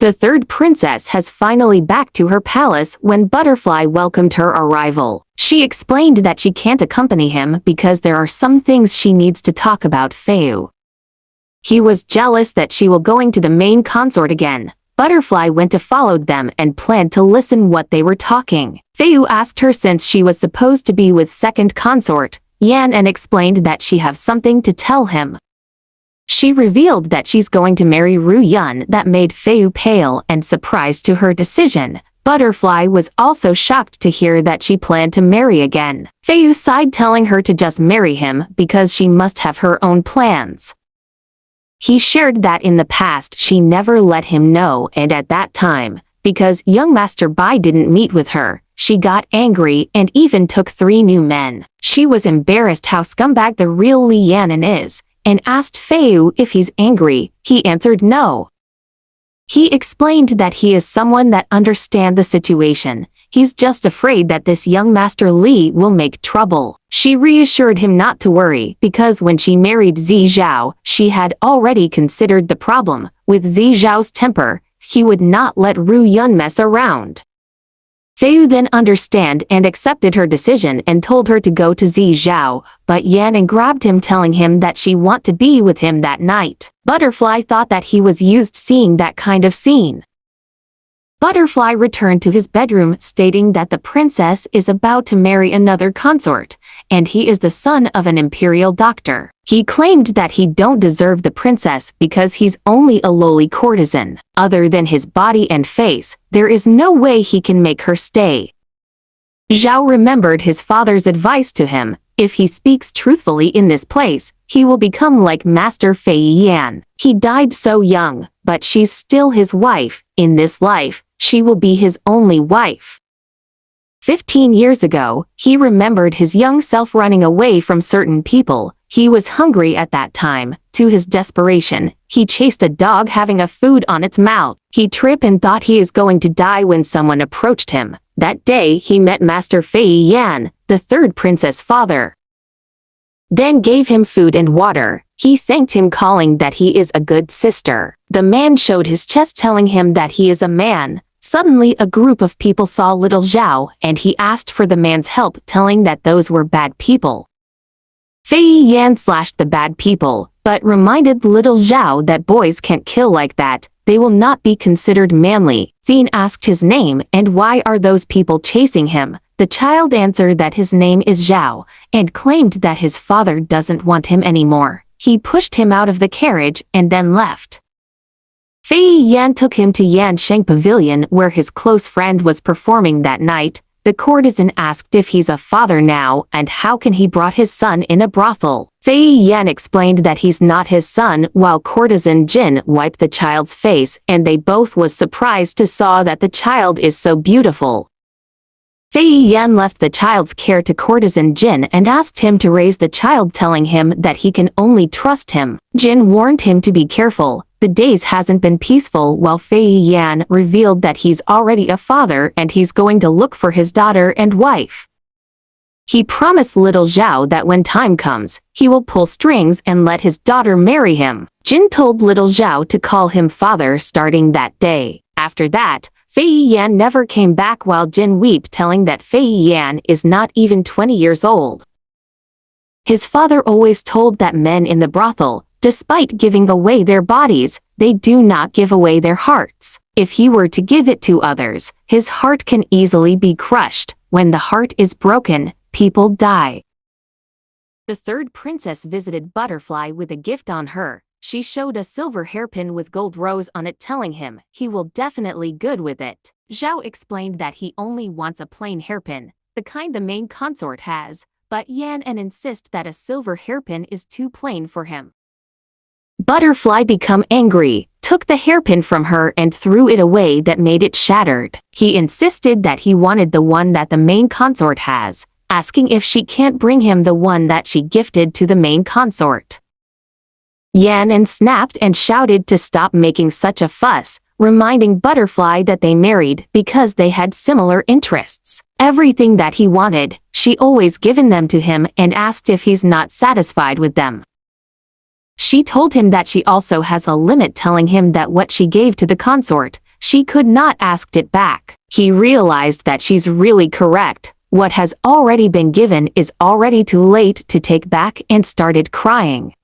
The third princess has finally back to her palace when Butterfly welcomed her arrival. She explained that she can't accompany him because there are some things she needs to talk about Xiao. He was jealous that she was going to the main consort again. Butterfly went to follow them and planned to listen what they were talking. Xiao asked her since she was supposed to be with second consort, Yan, and explained that she have something to tell him. She revealed that she's going to marry Ru Yun. That made Xiao pale and surprised to her decision. Butterfly was also shocked to hear that she planned to marry again. Xiao sighed, telling her to just marry him because she must have her own plans. He shared that in the past she never let him know, and at that time, because young Master Bai didn't meet with her, she got angry and even took 3 new men. She was embarrassed how scumbag the real Li Yanan is, and asked Xiao if he's angry. He answered no. He explained that he is someone that understands the situation. He's just afraid that this young Master Li will make trouble. She reassured him not to worry because when she married Xiao, she had already considered the problem. With Xiao's temper, he would not let Ru Yun mess around. Xiao then understood and accepted her decision and told her to go to Xiao, but Yan grabbed him, telling him that she want to be with him that night. Butterfly thought that he was used seeing that kind of scene. Butterfly returned to his bedroom stating that the princess is about to marry another consort, and he is the son of an imperial doctor. He claimed that he don't deserve the princess because he's only a lowly courtesan. Other than his body and face, there is no way he can make her stay. Xiao remembered his father's advice to him. If he speaks truthfully in this place, he will become like Master Fei Yan. He died so young, but she's still his wife. In this life, she will be his only wife. 15 years ago, he remembered his young self running away from certain people. He was hungry at that time. To his desperation, he chased a dog having a food on its mouth. He tripped and thought he is going to die when someone approached him. That day he met Master Fei Yan, the third princess' father. Then gave him food and water. He thanked him, calling that he is a good sister. The man showed his chest, telling him that he is a man. Suddenly a group of people saw little Xiao, and he asked for the man's help, telling that those were bad people. Fei Yan slashed the bad people, but reminded little Xiao that boys can't kill like that. They will not be considered manly. Thien asked his name and why are those people chasing him. The child answered that his name is Xiao, and claimed that his father doesn't want him anymore. He pushed him out of the carriage and then left. Fei Yan took him to Yansheng Pavilion where his close friend was performing that night. The courtesan asked if he's a father now and how can he brought his son in a brothel. Fei Yan explained that he's not his son, while courtesan Jin wiped the child's face, and they both was surprised to saw that the child is so beautiful. Fei Yan left the child's care to courtesan Jin and asked him to raise the child, telling him that he can only trust him. Jin warned him to be careful. The days hasn't been peaceful, while Fei Yan revealed that he's already a father and he's going to look for his daughter and wife. He promised little Xiao that when time comes, he will pull strings and let his daughter marry him. Jin told little Xiao to call him father starting that day. After that, Fei Yan never came back, while Jin wept, telling that Fei Yan is not even 20 years old. His father always told that men in the brothel, despite giving away their bodies, they do not give away their hearts. If he were to give it to others, his heart can easily be crushed. When the heart is broken, people die. The third princess visited Butterfly with a gift on her. She showed a silver hairpin with gold rose on it, telling him he will definitely good with it. Xiao explained that he only wants a plain hairpin, the kind the main consort has, but Yan insist that a silver hairpin is too plain for him. Butterfly become angry, took the hairpin from her and threw it away, that made it shattered. He insisted that he wanted the one that the main consort has, asking if she can't bring him the one that she gifted to the main consort. Yan snapped and shouted to stop making such a fuss, reminding Butterfly that they married because they had similar interests. Everything that he wanted, she always given them to him, and asked if he's not satisfied with them. She told him that she also has a limit, telling him that what she gave to the consort, she could not ask it back. He realized that she's really correct. What has already been given is already too late to take back, and started crying.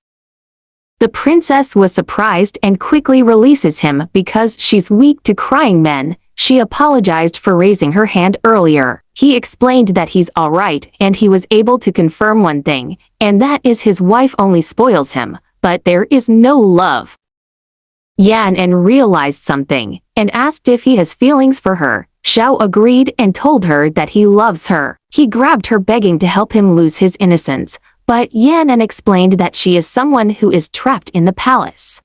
The princess was surprised and quickly releases him because she's weak to crying men. She apologized for raising her hand earlier. He explained that he's alright, and he was able to confirm one thing, and that is his wife only spoils him, but there is no love. Yan realized something, and asked if he has feelings for her. Xiao agreed and told her that he loves her. He grabbed her, begging to help him lose his innocence, but Yan explained that she is someone who is trapped in the palace.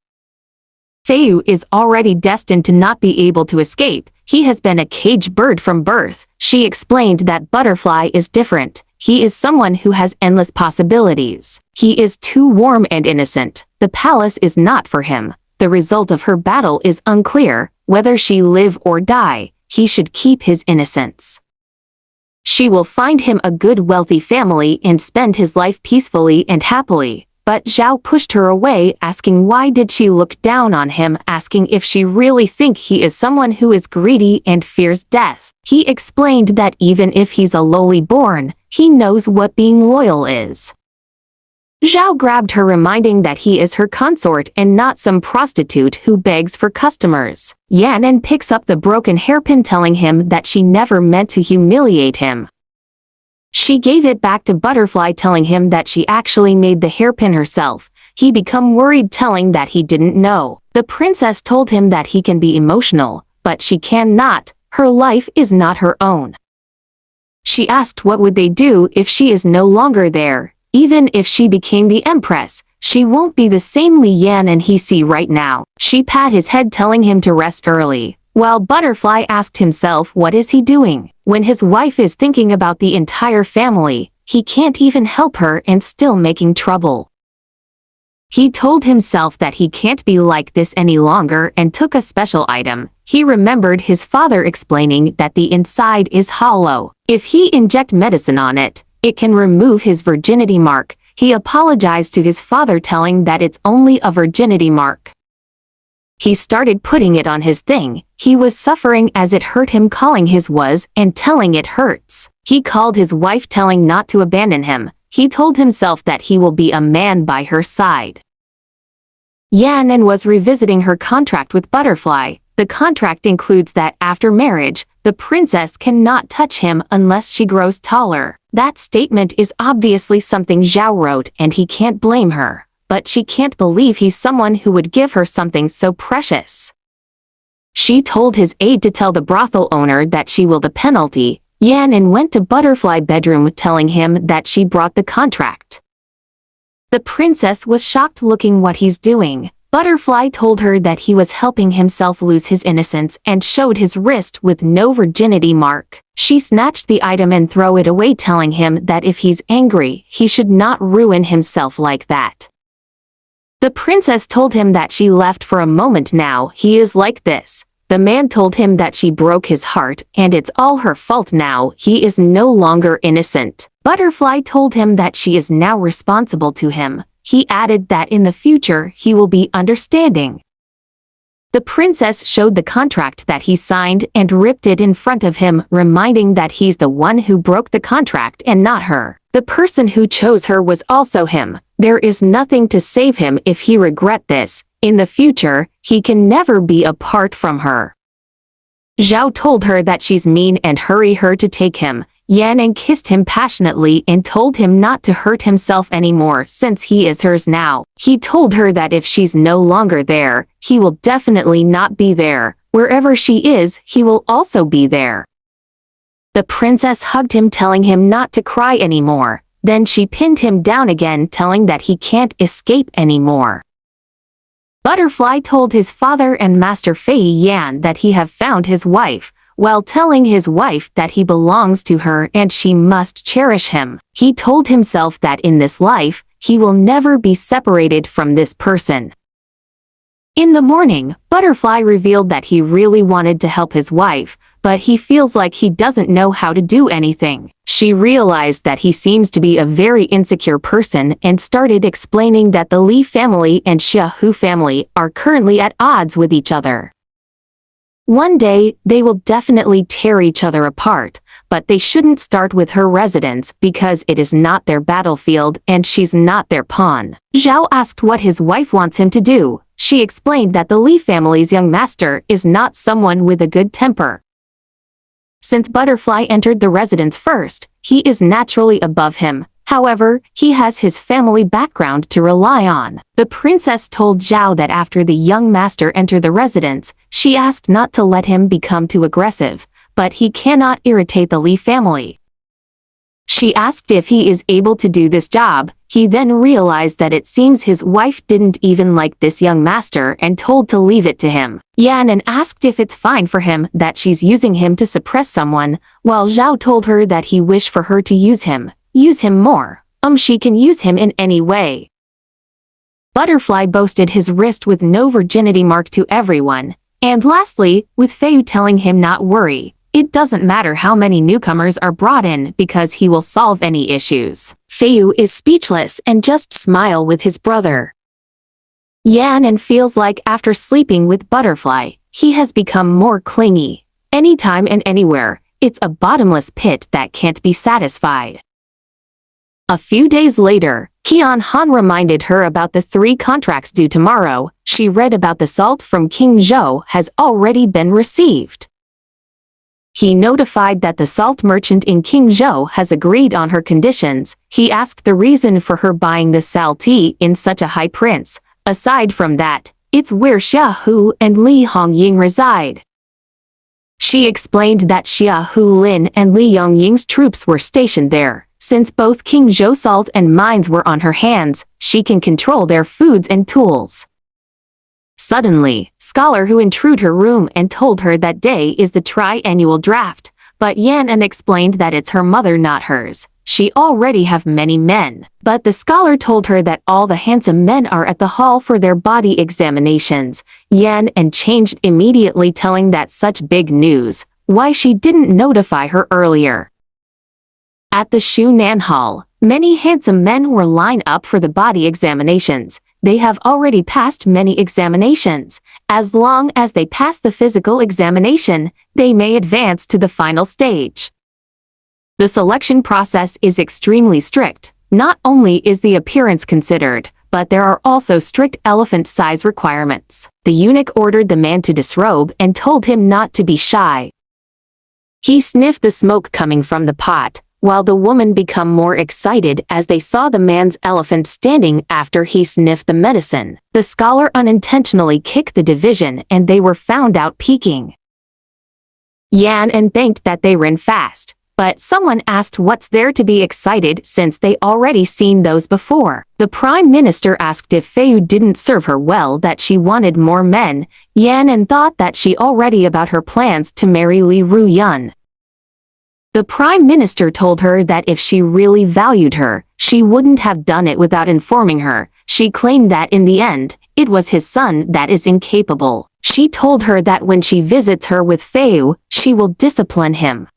Feiyu is already destined to not be able to escape. He has been a caged bird from birth. She explained that Butterfly is different. He is someone who has endless possibilities. He is too warm and innocent. The palace is not for him. The result of her battle is unclear. Whether she live or die, he should keep his innocence. She will find him a good wealthy family and spend his life peacefully and happily. But Xiao pushed her away, asking why did she look down on him, asking if she really think he is someone who is greedy and fears death. He explained that even if he's a lowly born, he knows what being loyal is. Xiao grabbed her, reminding that he is her consort and not some prostitute who begs for customers. Yan picks up the broken hairpin, telling him that she never meant to humiliate him. She gave it back to Butterfly, telling him that she actually made the hairpin herself. He became worried, telling that he didn't know. The princess told him that he can be emotional, but she cannot. Her life is not her own. She asked what would they do if she is no longer there. Even if she became the empress, she won't be the same Li Yan and he see right now. She pat his head, telling him to rest early. While Butterfly asked himself what is he doing. When his wife is thinking about the entire family, he can't even help her and still making trouble. He told himself that he can't be like this any longer and took a special item. He remembered his father explaining that the inside is hollow. If he inject medicine on it, it can remove his virginity mark. He apologized to his father, telling that it's only a virginity mark. He started putting it on his thing. He was suffering as it hurt him, calling his was and telling it hurts. He called his wife, telling not to abandon him. He told himself that he will be a man by her side. Yan was revisiting her contract with Butterfly. The contract includes that after marriage, the princess cannot touch him unless she grows taller. That statement is obviously something Xiao wrote, and he can't blame her. But she can't believe he's someone who would give her something so precious. She told his aide to tell the brothel owner that she will the penalty. Yan went to Butterfly bedroom, telling him that she brought the contract. The princess was shocked, looking what he's doing. Butterfly told her that he was helping himself lose his innocence and showed his wrist with no virginity mark. She snatched the item and threw it away, telling him that if he's angry, he should not ruin himself like that. The princess told him that she left for a moment now. He is like this. The man told him that she broke his heart and it's all her fault now. He is no longer innocent. Butterfly told him that she is now responsible to him. He added that in the future he will be understanding. The princess showed the contract that he signed and ripped it in front of him, reminding that he's the one who broke the contract and not her. The person who chose her was also him. There is nothing to save him if he regret this. In the future, he can never be apart from her. Xiao told her that she's mean and hurry her to take him. Yan kissed him passionately and told him not to hurt himself anymore since he is hers now. He told her that if she's no longer there, he will definitely not be there. Wherever she is, he will also be there. The princess hugged him, telling him not to cry anymore. Then she pinned him down again, telling that he can't escape anymore. Butterfly told his father and Master Fei Yan that he have found his wife, while telling his wife that he belongs to her and she must cherish him. He told himself that in this life, he will never be separated from this person. In the morning, Butterfly revealed that he really wanted to help his wife, but he feels like he doesn't know how to do anything. She realized that he seems to be a very insecure person and started explaining that the Li family and Xiao family are currently at odds with each other. One day, they will definitely tear each other apart, but they shouldn't start with her residence because it is not their battlefield and she's not their pawn. Xiao asked what his wife wants him to do. She explained that the Li family's young master is not someone with a good temper. Since Butterfly entered the residence first, he is naturally above him. However, he has his family background to rely on. The princess told Xiao that after the young master entered the residence, she asked not to let him become too aggressive, but he cannot irritate the Li family. She asked if he is able to do this job. He then realized that it seems his wife didn't even like this young master and told to leave it to him. Yan asked if it's fine for him that she's using him to suppress someone, while Xiao told her that he wished for her to use him more. She can use him in any way. Butterfly boasted his wrist with no virginity mark to everyone, and lastly, with Fei telling him not worry. It doesn't matter how many newcomers are brought in because he will solve any issues. Fei is speechless and just smile with his brother. Yan feels like after sleeping with Butterfly, he has become more clingy. Anytime and anywhere, it's a bottomless pit that can't be satisfied. A few days later, Qian Han reminded her about the 3 contracts due tomorrow. She read about the salt from King Zhou has already been received. He notified that the salt merchant in King Zhou has agreed on her conditions. He asked the reason for her buying the salt in such a high price. Aside from that, it's where Xiao and Li Hongying reside. She explained that Xiao Lin and Li Yongying's troops were stationed there. Since both King Zhou salt and mines were on her hands, she can control their foods and tools. Suddenly, Scholar who intrude her room and told her that day is the tri-annual draft, but Yan explained that it's her mother not hers. She already have many men. But the scholar told her that all the handsome men are at the hall for their body examinations. Yan changed immediately telling that such big news, why she didn't notify her earlier. At the Shunan Hall, many handsome men were lined up for the body examinations. They have already passed many examinations. As long as they pass the physical examination, they may advance to the final stage. The selection process is extremely strict. Not only is the appearance considered, but there are also strict elephant size requirements. The eunuch ordered the man to disrobe and told him not to be shy. He sniffed the smoke coming from the pot, while the woman became more excited as they saw the man's elephant standing after he sniffed the medicine. The scholar unintentionally kicked the division and they were found out peeking. Yan thanked that they ran fast, but someone asked what's there to be excited since they already seen those before. The Prime Minister asked if Fei didn't serve her well that she wanted more men. Yan thought that she already about her plans to marry Li Ruyun. The Prime Minister told her that if she really valued her, she wouldn't have done it without informing her. She claimed that in the end, it was his son that is incapable. She told her that when she visits her with Fei, she will discipline him.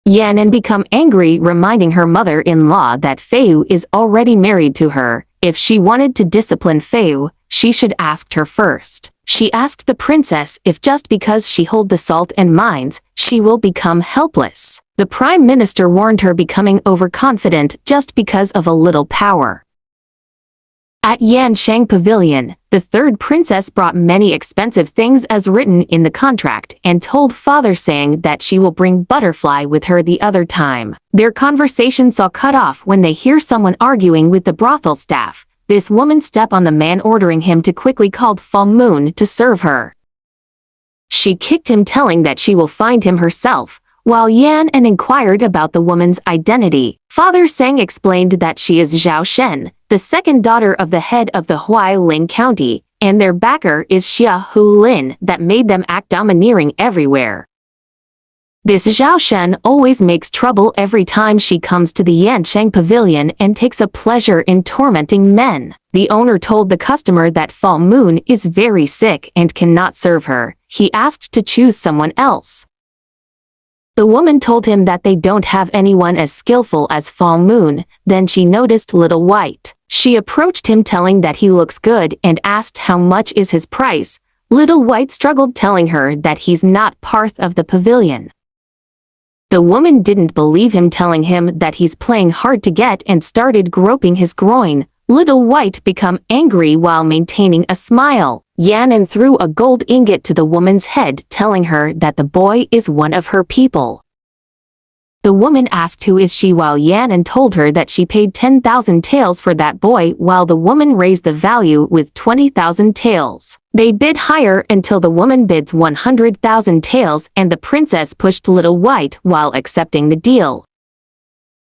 Yan became angry, reminding her mother-in-law that Fei is already married to her. If she wanted to discipline Fei, she should ask her first. She asked the princess if just because she hold the salt and mines, she will become helpless. The Prime Minister warned her becoming overconfident just because of a little power. At Yanshang Pavilion, the third princess brought many expensive things as written in the contract and told father saying that she will bring Butterfly with her the other time. Their conversation saw cut off when they hear someone arguing with the brothel staff. This woman stepped on the man ordering him to quickly call Full Moon to serve her. She kicked him telling that she will find him herself, while Yan inquired about the woman's identity. Father Sang explained that she is Zhao Shen, the second daughter of the head of the Huailin County, and their backer is Xiao Lin that made them act domineering everywhere. This Zhao Shen always makes trouble every time she comes to the Yanshang Pavilion and takes a pleasure in tormenting men. The owner told the customer that Full Moon is very sick and cannot serve her. He asked to choose someone else. The woman told him that they don't have anyone as skillful as Full Moon. Then she noticed Little White. She approached him telling that he looks good and asked how much is his price. Little White struggled, telling her that he's not part of the pavilion. The woman didn't believe him, telling him that he's playing hard to get, and started groping his groin. Little White became angry while maintaining a smile. Yan threw a gold ingot to the woman's head, telling her that the boy is one of her people. The woman asked who is she, while Yan told her that she paid 10,000 taels for that boy, while the woman raised the value with 20,000 taels. They bid higher until the woman bids 100,000 taels, and the princess pushed Little White while accepting the deal.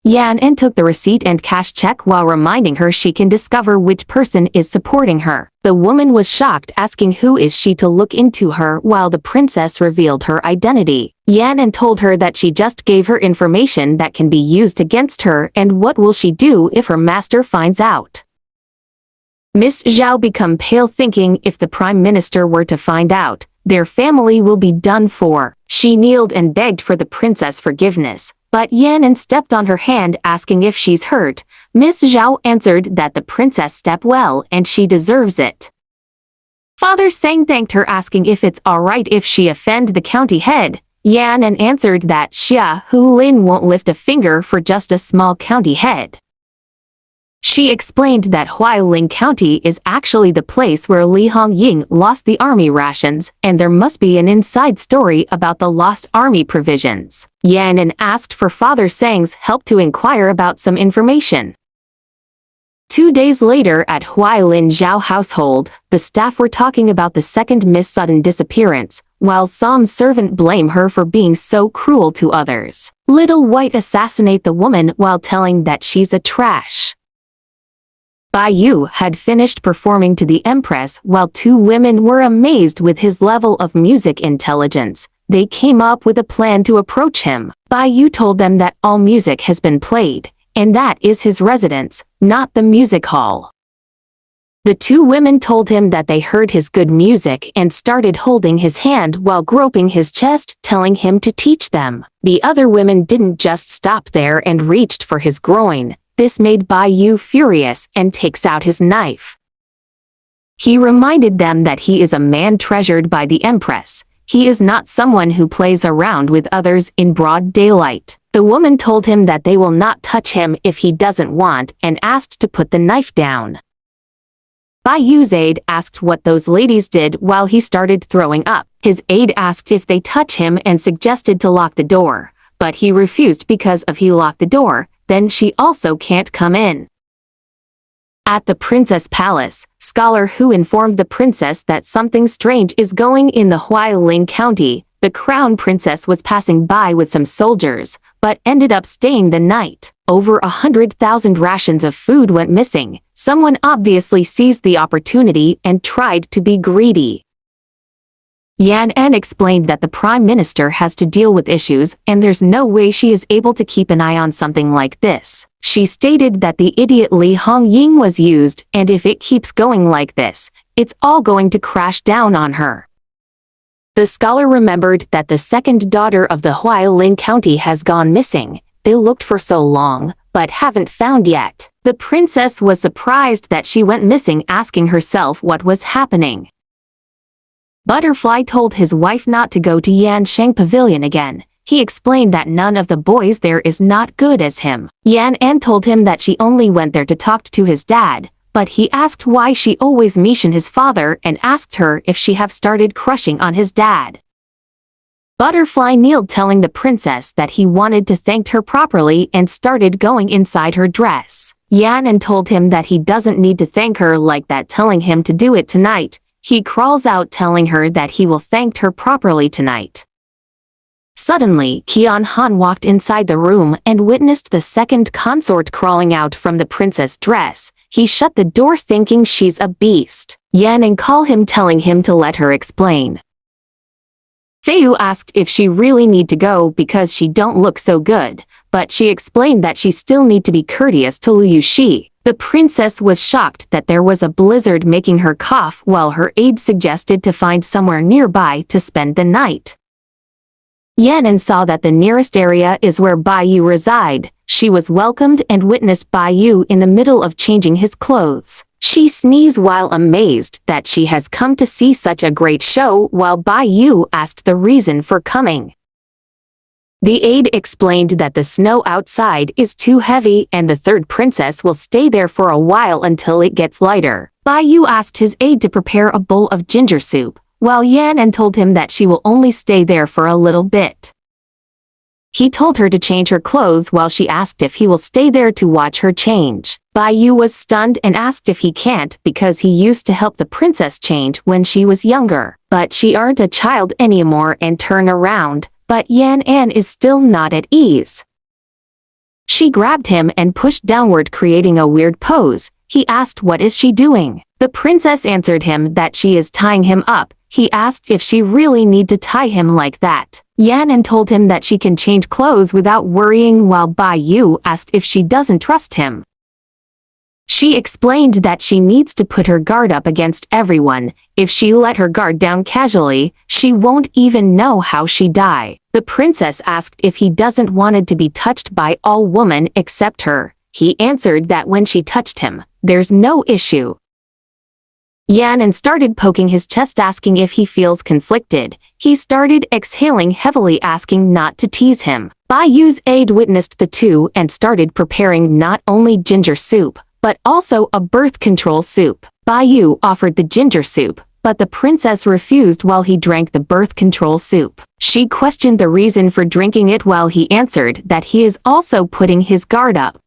Yan took the receipt and cash check while reminding her she can discover which person is supporting her. The woman was shocked, asking who is she to look into her, while the princess revealed her identity. Yan told her that she just gave her information that can be used against her, and what will she do if her master finds out. Miss Xiao became pale, thinking if the prime minister were to find out, their family will be done for. She kneeled and begged for the princess forgiveness, but Yan stepped on her hand, asking if she's hurt. Miss Xiao answered that the princess stepped well and she deserves it. Father Sang thanked her, asking if it's alright if she offend the county head. Yan answered that Xia Hulin won't lift a finger for just a small county head. She explained that Huailing County is actually the place where Li Hongying lost the army rations, and there must be an inside story about the lost army provisions. Yan asked for Father Sang's help to inquire about some information. 2 days later at Huailin Zhao household, the staff were talking about the second Miss sudden disappearance, while some servant blame her for being so cruel to others. Little White assassinate the woman while telling that she's a trash. Bai Yu had finished performing to the empress, while 2 women were amazed with his level of music intelligence. They came up with a plan to approach him. Bai Yu told them that all music has been played, and that is his residence, not the music hall. The 2 women told him that they heard his good music and started holding his hand while groping his chest, telling him to teach them. The other women didn't just stop there and reached for his groin. This made Bai Yu furious and takes out his knife. He reminded them that he is a man treasured by the empress. He is not someone who plays around with others in broad daylight. The woman told him that they will not touch him if he doesn't want, and asked to put the knife down. Bai Yu's aide asked what those ladies did while he started throwing up. His aide asked if they touch him and suggested to lock the door, but he refused because if he locked the door, then she also can't come in. At the princess palace, Scholar Hu informed the princess that something strange is going in the Huailing County. The crown princess was passing by with some soldiers, but ended up staying the night. Over 100,000 rations of food went missing. Someone obviously seized the opportunity and tried to be greedy. Yan explained that the prime minister has to deal with issues, and there's no way she is able to keep an eye on something like this. She stated that the idiot Li Hongying was used, and if it keeps going like this, it's all going to crash down on her. The scholar remembered that the second daughter of the Huailing County has gone missing. They looked for so long, but haven't found yet. The princess was surprised that she went missing, asking herself what was happening. Butterfly told his wife not to go to Yansheng Pavilion again. He explained that none of the boys there is not good as him. Yan told him that she only went there to talk to his dad, but he asked why she always mentioned his father and asked her if she have started crushing on his dad. Butterfly kneeled, telling the princess that he wanted to thank her properly, and started going inside her dress. Yan told him that he doesn't need to thank her like that, telling him to do it tonight. He crawls out, telling her that he will thank her properly tonight. Suddenly, Qian Han walked inside the room and witnessed the second consort crawling out from the princess' dress. He shut the door, thinking she's a beast. Yan called him, telling him to let her explain. Feiyu asked if she really need to go because she don't look so good, but she explained that she still need to be courteous to Liu Yuxi. The princess was shocked that there was a blizzard making her cough, while her aide suggested to find somewhere nearby to spend the night. Yanan saw that the nearest area is where Bai Yu reside. She was welcomed and witnessed Bai Yu in the middle of changing his clothes. She sneezed while amazed that she has come to see such a great show while Bai Yu asked the reason for coming. The aide explained that the snow outside is too heavy and the third princess will stay there for a while until it gets lighter. Bai Yu asked his aide to prepare a bowl of ginger soup, while Yanan told him that she will only stay there for a little bit. He told her to change her clothes while she asked if he will stay there to watch her change. Bai Yu was stunned and asked if he can't because he used to help the princess change when she was younger. But she aren't a child anymore and turn around, but Yanan is still not at ease. She grabbed him and pushed downward creating a weird pose. He asked what is she doing. The princess answered him that she is tying him up. He asked if she really need to tie him like that. Yanan told him that she can change clothes without worrying while Bai Yu asked if she doesn't trust him. She explained that she needs to put her guard up against everyone. If she let her guard down casually, she won't even know how she die. The princess asked if he doesn't wanted to be touched by all women except her. He answered that when she touched him, there's no issue. Yanan started poking his chest asking if he feels conflicted. He started exhaling heavily asking not to tease him. Bai Yu's aide witnessed the two and started preparing not only ginger soup, but also a birth control soup. Bai Yu offered the ginger soup, but the princess refused while he drank the birth control soup. She questioned the reason for drinking it while he answered that he is also putting his guard up.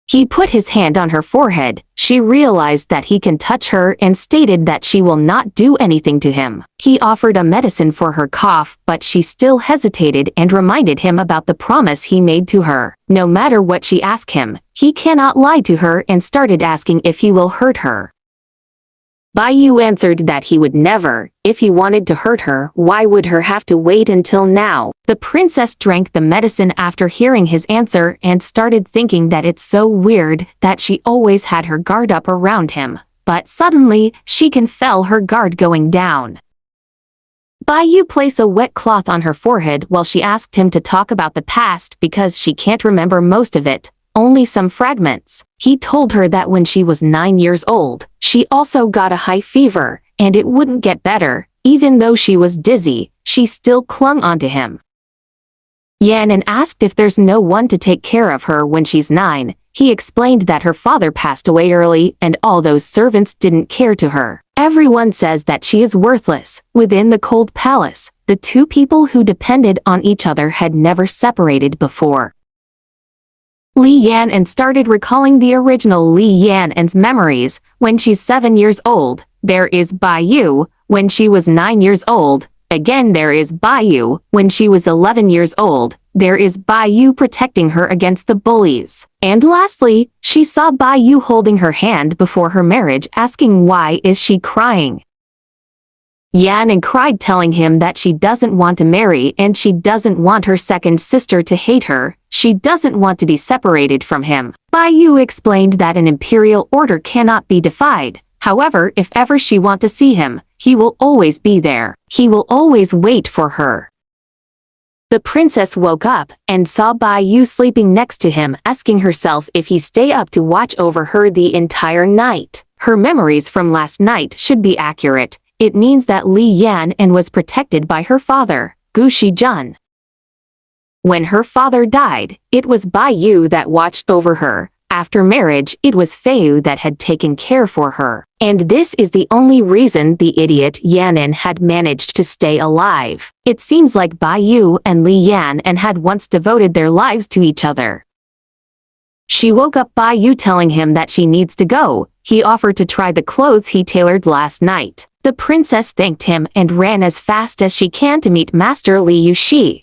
He put his hand on her forehead. She realized that he can touch her and stated that she will not do anything to him. He offered a medicine for her cough, but she still hesitated and reminded him about the promise he made to her. No matter what she asked him, he cannot lie to her and started asking if he will hurt her. Bai Yu answered that he would never. If he wanted to hurt her, why would her have to wait until now? The princess drank the medicine after hearing his answer and started thinking that it's so weird that she always had her guard up around him, but suddenly she can feel her guard going down. Bai Yu placed a wet cloth on her forehead while she asked him to talk about the past because she can't remember most of it. Only some fragments. He told her that when she was 9 years old, she also got a high fever, and it wouldn't get better. Even though she was dizzy, she still clung onto him. Yanan asked if there's no one to take care of her when she's 9. He explained that her father passed away early and all those servants didn't care to her. Everyone says that she is worthless. Within the cold palace, the two people who depended on each other had never separated before. Li Yanan started recalling the original Li Yanan's memories. When she's 7 years old, there is Bai Yu. When she was 9 years old, again there is Bai Yu. When she was 11 years old, there is Bai Yu protecting her against the bullies. And lastly, she saw Bai Yu holding her hand before her marriage asking why is she crying. Yanan cried telling him that she doesn't want to marry and she doesn't want her second sister to hate her. She doesn't want to be separated from him. Bai Yu explained that an imperial order cannot be defied. However, if ever she want to see him, he will always be there. He will always wait for her. The princess woke up and saw Bai Yu sleeping next to him, asking herself if he stay up to watch over her the entire night. Her memories from last night should be accurate. It means that Li Yanan was protected by her father, Gu Shijun. When her father died, it was Bai Yu that watched over her. After marriage, it was Fei Yu that had taken care for her. And this is the only reason the idiot Yanan had managed to stay alive. It seems like Bai Yu and Li Yanan had once devoted their lives to each other. She woke up Bai Yu telling him that she needs to go. He offered to try the clothes he tailored last night. The princess thanked him and ran as fast as she can to meet Master Li Yuxi.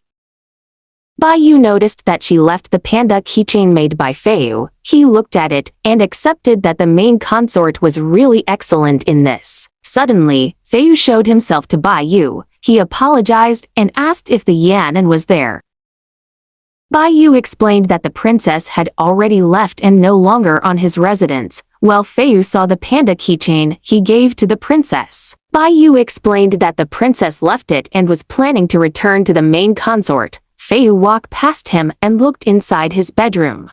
Bai Yu noticed that she left the panda keychain made by Fei Yu. He looked at it and accepted that the main consort was really excellent in this. Suddenly, Fei Yu showed himself to Bai Yu. He apologized and asked if the Yanan was there. Bai Yu explained that the princess had already left and no longer on his residence. While Fei Yu saw the panda keychain he gave to the princess. Bai Yu explained that the princess left it and was planning to return to the main consort. Fei Yu walked past him and looked inside his bedroom.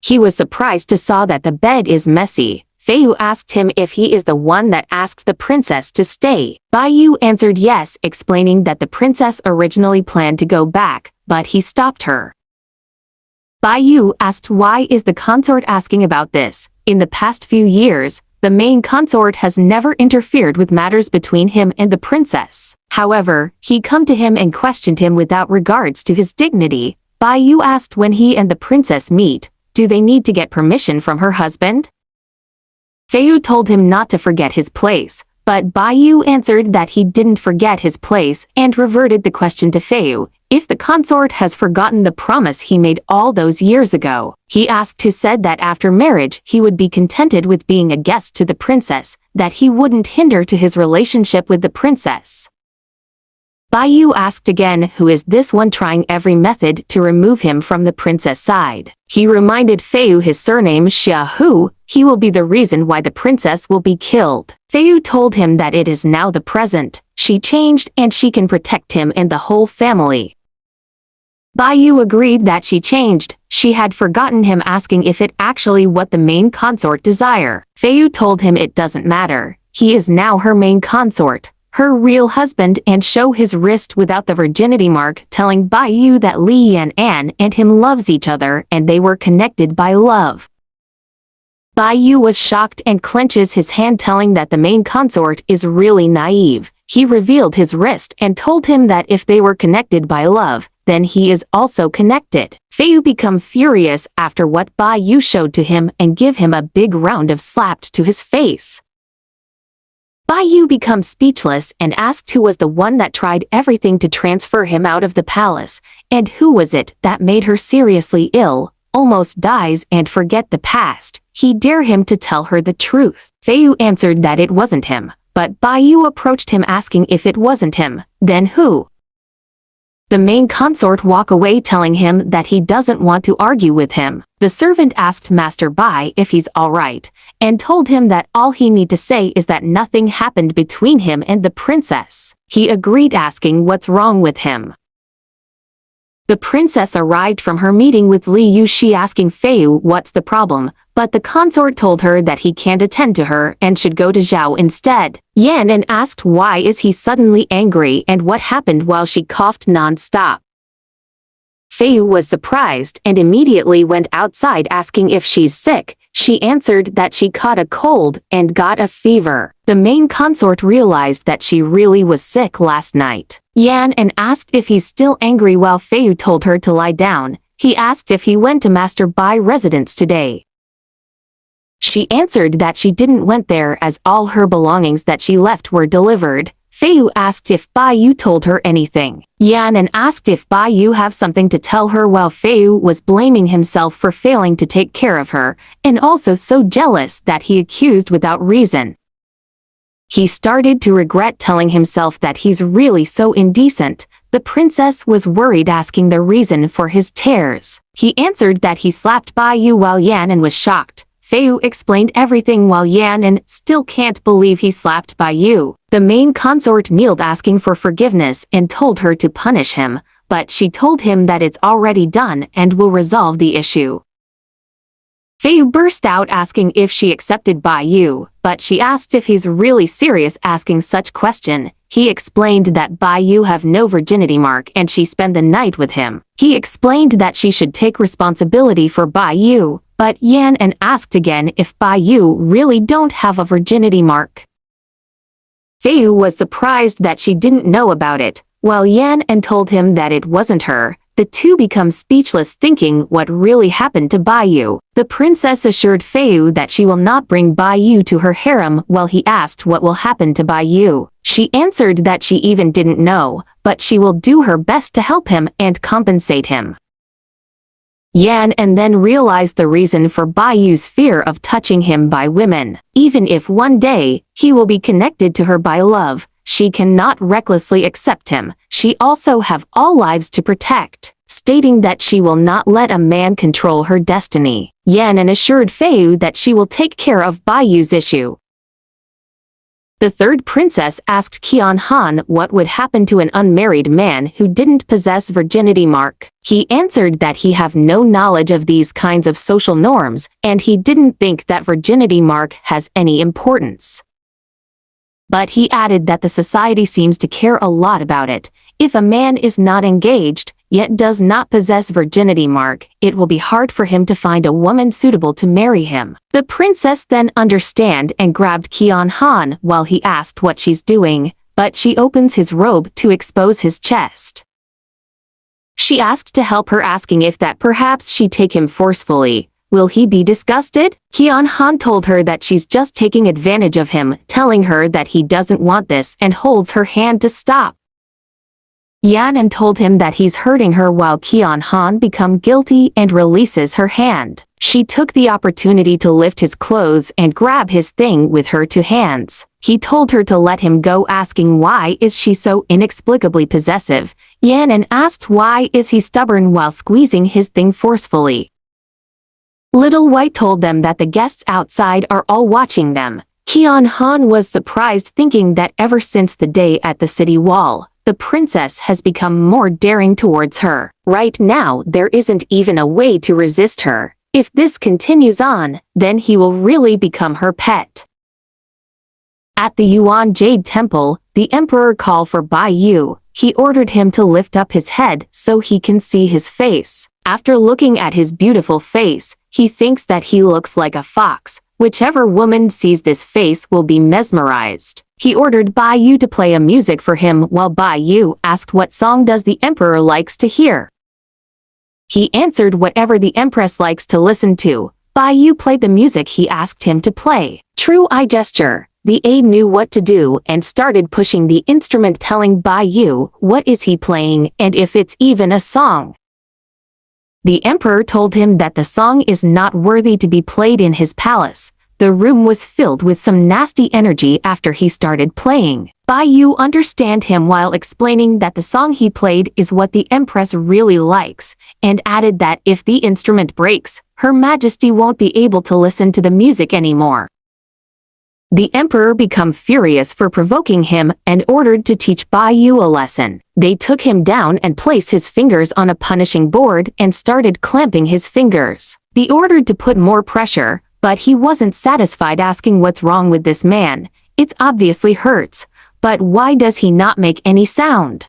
He was surprised to saw that the bed is messy. Fei Yu asked him if he is the one that asked the princess to stay. Bai Yu answered yes, explaining that the princess originally planned to go back, but he stopped her. Bai Yu asked why is the consort asking about this. In the past few years, the main consort has never interfered with matters between him and the princess. However, he come to him and questioned him without regards to his dignity. Bai Yu asked when he and the princess meet, do they need to get permission from her husband? Fei Yu told him not to forget his place, but Bai Yu answered that he didn't forget his place and reverted the question to Fei Yu. If the consort has forgotten the promise he made all those years ago, he asked who said that after marriage he would be contented with being a guest to the princess, that he wouldn't hinder to his relationship with the princess. Bai Yu asked again who is this one trying every method to remove him from the princess' side. He reminded Fei Yu his surname Xiao. He will be the reason why the princess will be killed. Fei Yu told him that it is now the present. She changed and she can protect him and the whole family. Bai Yu agreed that she changed. She had forgotten him asking if it actually what the main consort desire. Fei Yu told him it doesn't matter. He is now her main consort, her real husband, and show his wrist without the virginity mark, telling Bai Yu that Li Yan and him loves each other and they were connected by love. Bai Yu was shocked and clenches his hand, telling that the main consort is really naive. He revealed his wrist and told him that if they were connected by love, then he is also connected. Fei Yu become furious after what Bai Yu showed to him and give him a big round of slapped to his face. Bai Yu becomes speechless and asked who was the one that tried everything to transfer him out of the palace, and who was it that made her seriously ill, almost dies and forget the past. He dare him to tell her the truth. Fei Yu answered that it wasn't him, but Bai Yu approached him asking if it wasn't him, then who? The main consort walk away, telling him that he doesn't want to argue with him. The servant asked Master Bai if he's alright, and told him that all he need to say is that nothing happened between him and the princess. He agreed, asking what's wrong with him. The princess arrived from her meeting with Li Yu, she asking Fei Yu what's the problem, but the consort told her that he can't attend to her and should go to Xiao instead. Yan and asked why is he suddenly angry and what happened while she coughed non-stop. Fei Yu was surprised and immediately went outside asking if she's sick. She answered that she caught a cold and got a fever. The main consort realized that she really was sick last night. Yan and asked if he's still angry while Fei Yu told her to lie down. He asked if he went to Master Bai residence today. She answered that she didn't went there as all her belongings that she left were delivered. Fei Yu asked if Bai Yu told her anything. Yan and asked if Bai Yu have something to tell her while Fei Yu was blaming himself for failing to take care of her, and also so jealous that he accused without reason. He started to regret telling himself that he's really so indecent. The princess was worried, asking the reason for his tears. He answered that he slapped Bai Yu while Yan and was shocked. Fei Yu explained everything while Yan and still can't believe he slapped Bai Yu. The main consort kneeled asking for forgiveness and told her to punish him, but she told him that it's already done and will resolve the issue. Fei Yu burst out asking if she accepted Bai Yu, but she asked if he's really serious asking such question. He explained that Bai Yu have no virginity mark and she spend the night with him. He explained that she should take responsibility for Bai Yu, but Yan and asked again if Bai Yu really don't have a virginity mark. Fei Yu was surprised that she didn't know about it, while Yan and told him that it wasn't her. The two become speechless, thinking what really happened to Bai Yu. The princess assured Fei Yu that she will not bring Bai Yu to her harem while he asked what will happen to Bai Yu. She answered that she even didn't know, but she will do her best to help him and compensate him. Yan and then realized the reason for Bai Yu's fear of touching him by women. Even if one day he will be connected to her by love, she cannot recklessly accept him. She also have all lives to protect, stating that she will not let a man control her destiny. Yan and assured Fei Yu that she will take care of Bai Yu's issue. The third princess asked Qian Han what would happen to an unmarried man who didn't possess virginity mark. He answered that he have no knowledge of these kinds of social norms, and he didn't think that virginity mark has any importance. But he added that the society seems to care a lot about it. If a man is not engaged, yet does not possess virginity mark, it will be hard for him to find a woman suitable to marry him. The princess then understand and grabbed Qian Han while he asked what she's doing, but she opens his robe to expose his chest. She asked to help her, asking if that perhaps she take him forcefully. Will he be disgusted? Qian Han told her that she's just taking advantage of him, telling her that he doesn't want this and holds her hand to stop. Yan told him that he's hurting her while Qian Han become guilty and releases her hand. She took the opportunity to lift his clothes and grab his thing with her two hands. He told her to let him go, asking why is she so inexplicably possessive. Yan asked why is he stubborn while squeezing his thing forcefully. Little White told them that the guests outside are all watching them. Qian Han was surprised, thinking that ever since the day at the city wall, the princess has become more daring towards her. Right now, there isn't even a way to resist her. If this continues on, then he will really become her pet. At the Yuan Jade Temple, the emperor called for Bai Yu. He ordered him to lift up his head so he can see his face. After looking at his beautiful face, he thinks that he looks like a fox. Whichever woman sees this face will be mesmerized. He ordered Bai Yu to play a music for him while Bai Yu asked what song does the emperor likes to hear. He answered whatever the empress likes to listen to. Bai Yu played the music he asked him to play. True eye gesture. The aide knew what to do and started pushing the instrument, telling Bai Yu what is he playing and if it's even a song. The emperor told him that the song is not worthy to be played in his palace. The room was filled with some nasty energy after he started playing. Bai Yu understand him while explaining that the song he played is what the empress really likes, and added that if the instrument breaks, Her Majesty won't be able to listen to the music anymore. The emperor became furious for provoking him and ordered to teach Bai Yu a lesson. They took him down and placed his fingers on a punishing board and started clamping his fingers. They ordered to put more pressure, but he wasn't satisfied, asking what's wrong with this man. It obviously hurts, but why does he not make any sound?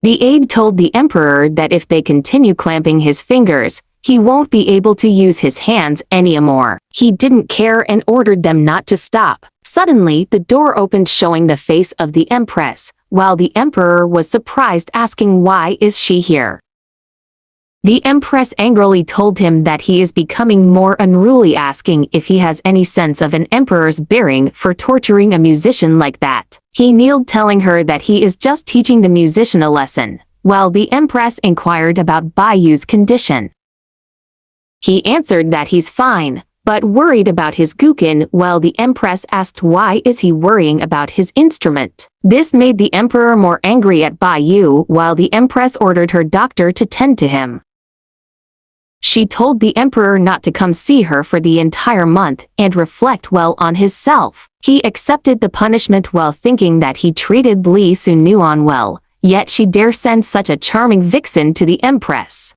The aide told the emperor that if they continue clamping his fingers, he won't be able to use his hands anymore. He didn't care and ordered them not to stop. Suddenly, the door opened, showing the face of the empress, while the emperor was surprised, asking why is she here. The empress angrily told him that he is becoming more unruly, asking if he has any sense of an emperor's bearing for torturing a musician like that. He kneeled, telling her that he is just teaching the musician a lesson, while the empress inquired about Bai Yu's condition. He answered that he's fine, but worried about his guqin, while the empress asked why is he worrying about his instrument. This made the emperor more angry at Bai Yu, while the empress ordered her doctor to tend to him. She told the emperor not to come see her for the entire month and reflect well on himself. He accepted the punishment while thinking that he treated Li Sunuan well, yet she dare send such a charming vixen to the empress.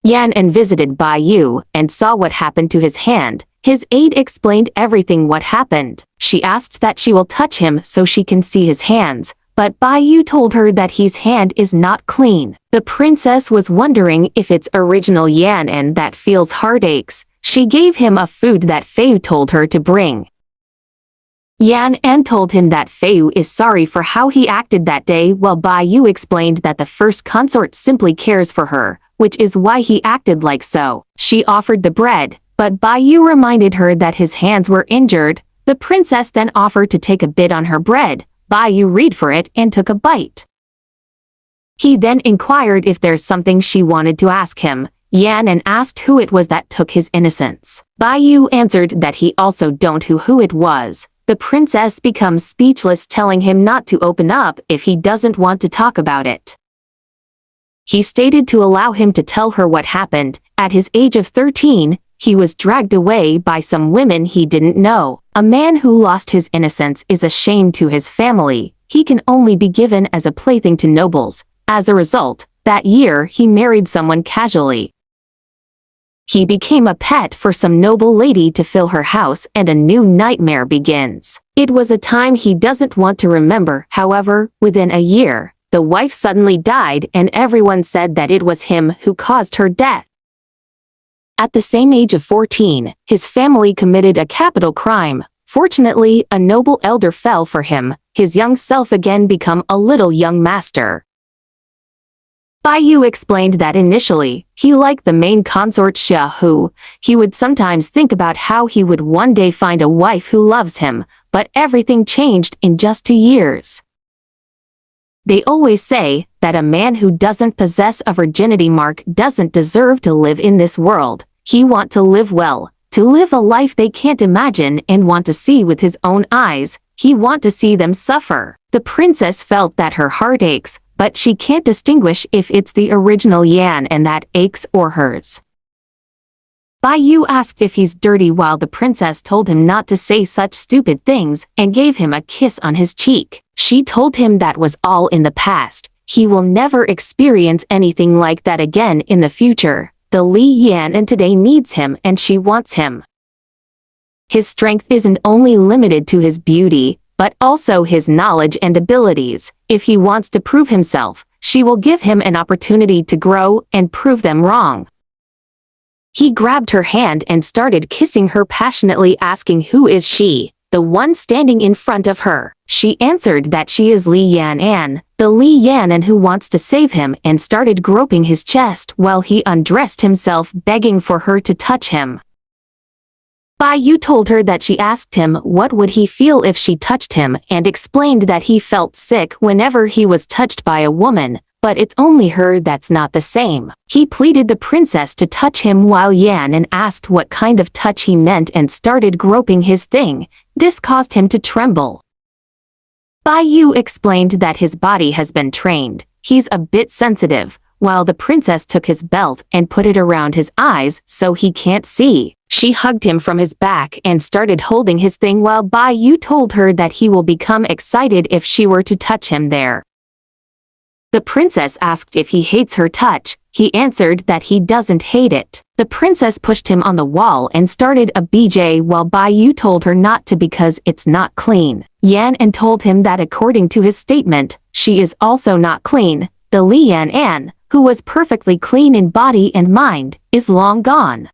Yan visited Bai Yu and saw what happened to his hand. His aide explained everything what happened. She asked that she will touch him so she can see his hands, but Bai Yu told her that his hand is not clean. The princess was wondering if it's original Yan and that feels heartaches. She gave him a food that Feiyu told her to bring. Yan told him that Feiyu is sorry for how he acted that day, while Bai Yu explained that the first consort simply cares for her, which is why he acted like so. She offered the bread, but Bai Yu reminded her that his hands were injured. The princess then offered to take a bit on her bread. Bai Yu read for it and took a bite. He then inquired if there's something she wanted to ask him. Yan asked who it was that took his innocence. Bai Yu answered that he also don't know who it was. The princess becomes speechless, telling him not to open up if he doesn't want to talk about it. He stated to allow him to tell her what happened. At his age of 13, he was dragged away by some women he didn't know. A man who lost his innocence is a shame to his family. He can only be given as a plaything to nobles. As a result, that year he married someone casually. He became a pet for some noble lady to fill her house, and a new nightmare begins. It was a time he doesn't want to remember. However, within a year, the wife suddenly died and everyone said that it was him who caused her death. At the same age of 14, his family committed a capital crime. Fortunately, a noble elder fell for him. His young self again become a little young master. Baiyu explained that initially, he liked the main consort Xiao who, he would sometimes think about how he would one day find a wife who loves him, but everything changed in just 2 years. They always say that a man who doesn't possess a virginity mark doesn't deserve to live in this world. He want to live well, to live a life they can't imagine and want to see with his own eyes. He want to see them suffer. The princess felt that her heart aches, but she can't distinguish if it's the original Yan and that aches or hers. Baiyu asked if he's dirty while the princess told him not to say such stupid things and gave him a kiss on his cheek. She told him that was all in the past. He will never experience anything like that again in the future. The Li Yan and today needs him and she wants him. His strength isn't only limited to his beauty, but also his knowledge and abilities. If he wants to prove himself, she will give him an opportunity to grow and prove them wrong. He grabbed her hand and started kissing her passionately, asking who is she, the one standing in front of her. She answered that she is Li Yan, the Li Yan who wants to save him, and started groping his chest while he undressed himself, begging for her to touch him. Baiyu told her that she asked him what would he feel if she touched him and explained that he felt sick whenever he was touched by a woman, but it's only her that's not the same. He pleaded the princess to touch him while Yan and asked what kind of touch he meant and started groping his thing. This caused him to tremble. Baiyu explained that his body has been trained. He's a bit sensitive, while the princess took his belt and put it around his eyes so he can't see. She hugged him from his back and started holding his thing while Baiyu told her that he will become excited if she were to touch him there. The princess asked if he hates her touch. He answered that he doesn't hate it. The princess pushed him on the wall and started a BJ while Baiyu told her not to because it's not clean. Yan and told him that according to his statement, she is also not clean. The Li Yan, who was perfectly clean in body and mind, is long gone.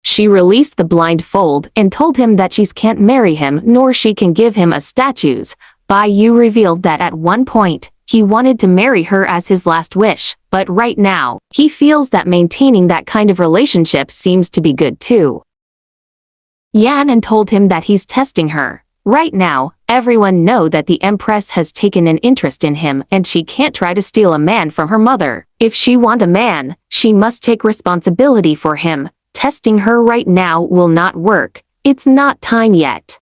She released the blindfold and told him that she can't marry him nor she can give him a statues. Baiyu revealed that at one point, he wanted to marry her as his last wish, but right now, he feels that maintaining that kind of relationship seems to be good too. Yan told him that he's testing her. Right now, everyone know that the empress has taken an interest in him and she can't try to steal a man from her mother. If she want a man, she must take responsibility for him. Testing her right now will not work. It's not time yet.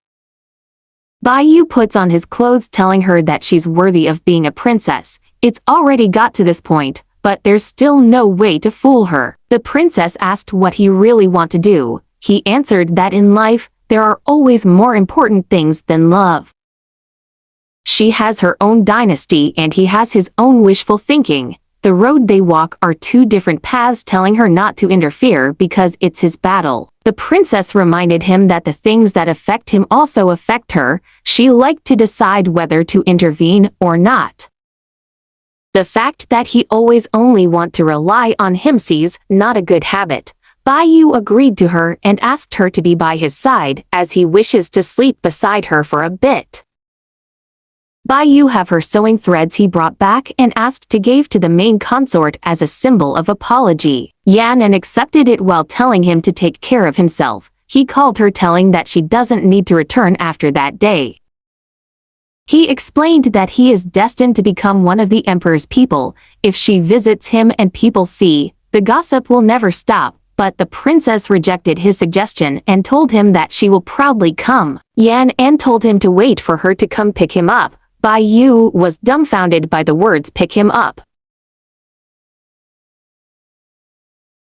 Baiyu puts on his clothes telling her that she's worthy of being a princess. It's already got to this point, but there's still no way to fool her. The princess asked what he really want to do. He answered that in life, there are always more important things than love. She has her own dynasty and he has his own wishful thinking. The road they walk are two different paths, telling her not to interfere because it's his battle. The princess reminded him that the things that affect him also affect her. She liked to decide whether to intervene or not. The fact that he always only want to rely on him sees not a good habit. Baiyu agreed to her and asked her to be by his side as he wishes to sleep beside her for a bit. Baiyu have her sewing threads he brought back and asked to give to the main consort as a symbol of apology. Yan accepted it while telling him to take care of himself. He called her telling that she doesn't need to return after that day. He explained that he is destined to become one of the emperor's people. If she visits him and people see, the gossip will never stop. But the princess rejected his suggestion and told him that she will proudly come. Yan told him to wait for her to come pick him up. Baiyu was dumbfounded by the words pick him up.